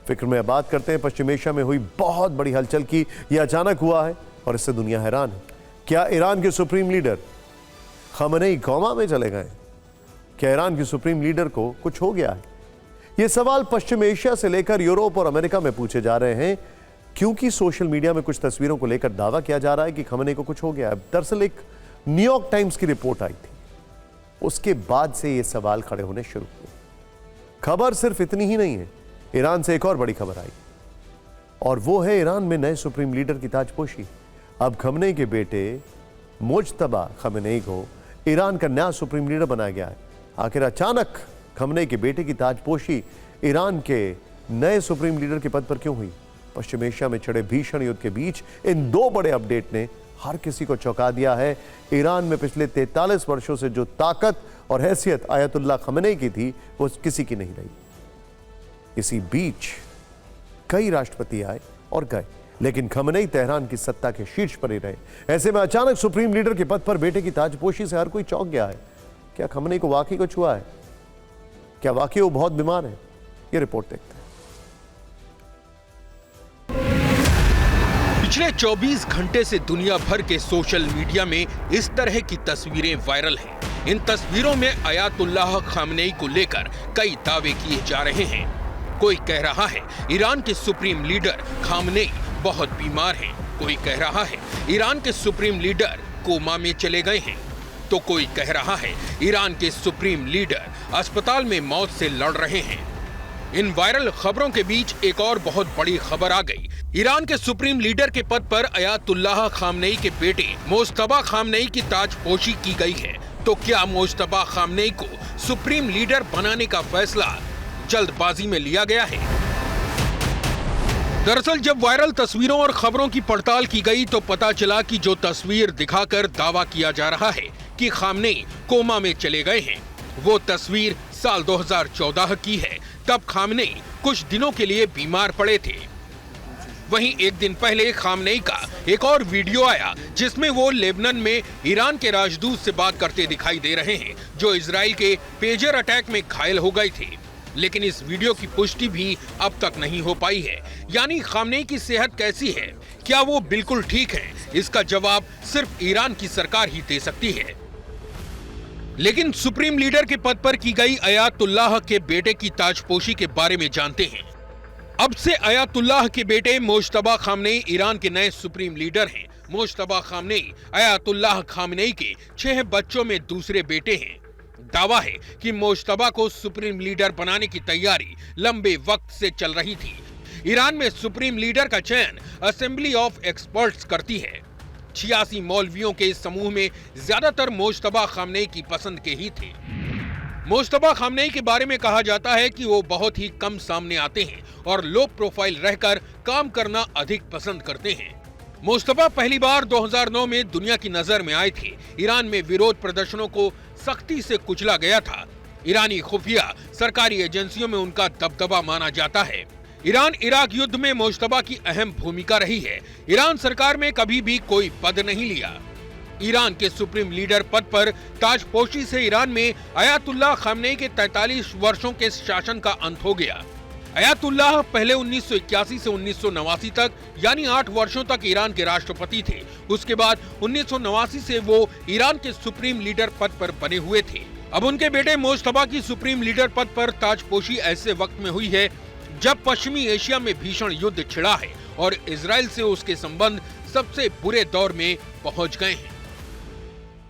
फिक्र में बात करते हैं पश्चिम एशिया में हुई बहुत बड़ी हलचल की। यह अचानक हुआ है और इससे दुनिया हैरान है। क्या ईरान के सुप्रीम लीडर खमेनेई कोमा में चले गए? क्या ईरान के सुप्रीम लीडर को कुछ हो गया है? ये सवाल पश्चिम एशिया से लेकर यूरोप और अमेरिका में पूछे जा रहे हैं, क्योंकि सोशल मीडिया में कुछ तस्वीरों को लेकर दावा किया जा रहा है कि खमेनेई को कुछ हो गया है। दरअसल एक न्यूयॉर्क टाइम्स की रिपोर्ट आई थी, उसके बाद से ये सवाल खड़े होने शुरू हुए। खबर सिर्फ इतनी ही नहीं है, ईरान से एक और बड़ी खबर आई और वो है ईरान में नए सुप्रीम लीडर की ताजपोशी। अब खमेनेई के बेटे मुज्तबा खमेनेई को ईरान का नया सुप्रीम लीडर बनाया गया है। आखिर अचानक खमेनेई के बेटे की ताजपोशी ईरान के नए सुप्रीम लीडर के पद पर क्यों हुई? पश्चिम एशिया में छिड़े भीषण युद्ध के बीच इन दो बड़े अपडेट ने हर किसी को चौंका दिया है। ईरान में पिछले 43 वर्षों से जो ताकत और हैसियत आयतुल्लाह खमेनेई की थी, वो किसी की नहीं रही। इसी बीच कई राष्ट्रपति आए और गए, लेकिन खमेनेई तेहरान की सत्ता के शीर्ष पर ही रहे। ऐसे में अचानक सुप्रीम लीडर के पद पर बेटे की ताजपोशी से हर कोई चौंक गया है। क्या खमेनेई को वाकई कुछ हुआ है? क्या वाकई वो बहुत बीमार है? ये रिपोर्ट देखते हैं। पिछले 24 घंटे से दुनिया भर के सोशल मीडिया में इस तरह की तस्वीरें वायरल हैं। इन तस्वीरों में आयतुल्लाह खमेनेई को लेकर कई दावे किए जा रहे हैं। कोई कह रहा है ईरान के सुप्रीम लीडर खमेनेई बहुत बीमार हैं, कोई कह रहा है ईरान के सुप्रीम लीडर कोमा में चले गए हैं, तो कोई कह रहा है ईरान के सुप्रीम लीडर अस्पताल में मौत से लड़ रहे हैं। इन वायरल खबरों के बीच एक और बहुत बड़ी खबर आ गई। ईरान के सुप्रीम लीडर के पद पर आयतुल्लाह खमेनेई के बेटे मुज्तबा खमेनेई की ताजपोशी की गई है। तो क्या मुज्तबा खमेनेई को सुप्रीम लीडर बनाने का फैसला जल्दबाजी में लिया गया है? दरअसल जब वायरल तस्वीरों और खबरों की पड़ताल की गई तो पता चला कि जो तस्वीर दिखाकर दावा किया जा रहा है कि खमेनेई कोमा में चले गए हैं, वो तस्वीर साल 2014 की है। तब खमेनेई कुछ दिनों के लिए बीमार पड़े थे। वहीं एक दिन पहले खमेनेई का एक और वीडियो आया जिसमें वो लेबनान में ईरान के राजदूत से बात करते दिखाई दे रहे हैं, जो इजराइल के पेजर अटैक में घायल हो गए थे। लेकिन इस वीडियो की पुष्टि भी अब तक नहीं हो पाई है। यानी खमेनेई की सेहत कैसी है, क्या वो बिल्कुल ठीक है? इसका जवाब सिर्फ ईरान की सरकार ही दे सकती है। लेकिन सुप्रीम लीडर के पद पर की गई आयतुल्लाह के बेटे की ताजपोशी के बारे में जानते हैं। अब से आयतुल्लाह के बेटे मुज्तबा खमेनेई ईरान के नए सुप्रीम लीडर हैं। मुज्तबा खमेनेई आयतुल्लाह खमेनेई के 6 बच्चों में दूसरे बेटे हैं। दावा है कि मुज्तबा को सुप्रीम लीडर बनाने की तैयारी लंबे वक्त से चल रही थी। ईरान में सुप्रीम लीडर का चयन असेंबली ऑफ एक्सपर्ट्स करती है। 86 मौलवियों के इस समूह में ज्यादातर मुज्तबा खमेनेई की पसंद के ही थे। मुज्तबा खमेनेई के बारे में कहा जाता है कि वो बहुत ही कम सामने आते हैं और लो प्रोफाइल रहकर काम करना अधिक पसंद करते हैं। मुज्तबा पहली बार 2009 में दुनिया की नजर में आए थे। ईरान में विरोध प्रदर्शनों को सख्ती से कुचला गया था। ईरानी खुफिया सरकारी एजेंसियों में उनका दबदबा माना जाता है। ईरान इराक युद्ध में मुज्तबा की अहम भूमिका रही है। ईरान सरकार में कभी भी कोई पद नहीं लिया। ईरान के सुप्रीम लीडर पद पर ताजपोशी से ईरान में आयतुल्लाह खमेनेई के 43 वर्षों के शासन का अंत हो गया। आयतुल्लाह पहले 1981 से 1989 तक यानी 8 वर्षों तक ईरान के राष्ट्रपति थे। उसके बाद 1989 से वो ईरान के सुप्रीम लीडर पद पर बने हुए थे। अब उनके बेटे मुज्तबा की सुप्रीम लीडर पद पर ताजपोशी ऐसे वक्त में हुई है जब पश्चिमी एशिया में भीषण युद्ध छिड़ा है और इजराइल से उसके संबंध सबसे बुरे दौर में पहुंच गए हैं।